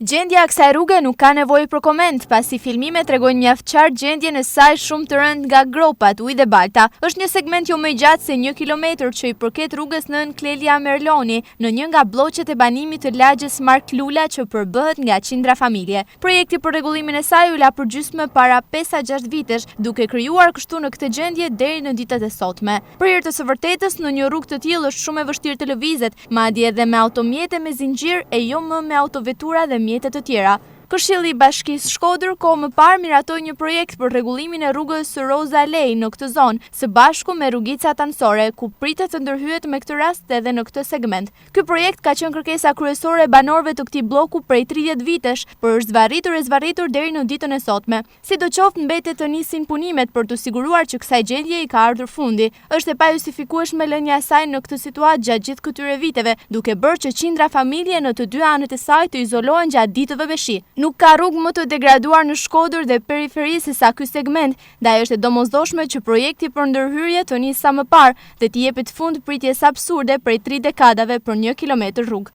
Gjendja e kësaj rruge nuk ka nevojë për koment, pasi filmimet tregojnë mjaft qartë gjendjen e saj shumë të rëndë nga gropat, ujë dhe balta. Është një segment jo më i gjatë se 1 kilometër që i përket rrugës Nën Klelja Merloni, në një nga bloqet e banimit të lagjes Mark Lula që përbëhet nga qindra familje. Projekti për rregullimin e saj u la përgjysmë para 5-6 vitesh, duke krijuar kështu në këtë gjendje deri në ditët e sotme. Për hir të së vërtetës, në një rrugë të tillë është shumë e vështirë të lëvizet, madje edhe me automjete me zinxhir e jo më me autovetura dhe mjete të tjera. Këshilli i Bashkisë Shkodër kohë më parë miratoi një projekt për rregullimin e rrugës Roza Lej në këtë zonë, së bashku me rrugicat anësore, ku pritet të ndërhyet me këtë rast edhe në këtë segment. Ky projekt ka qenë kërkesa kryesore e banorëve të këtij bloku prej 30 vitesh, por është zvarritur deri në ditën e sotme. Sidoqoftë mbetet të nisin punimet për të siguruar që kësaj gjendje i ka ardhur fundi. Është e pajustifikueshme lënia e saj në këtë situatë gjatë gjithë këtyre viteve, duke bërë që qindra familje në të dy anët e saj të izolohen gjatë ditëve veshi. Nuk ka rrugë më të degraduar në Shkodër dhe periferi se sa ky segment, ndaj është e domosdoshme që projekti për ndërhyrje të nisë sa më parë dhe t'i jepet fund pritjes absurde prej 3 dekadave për 1 kilometër rrugë.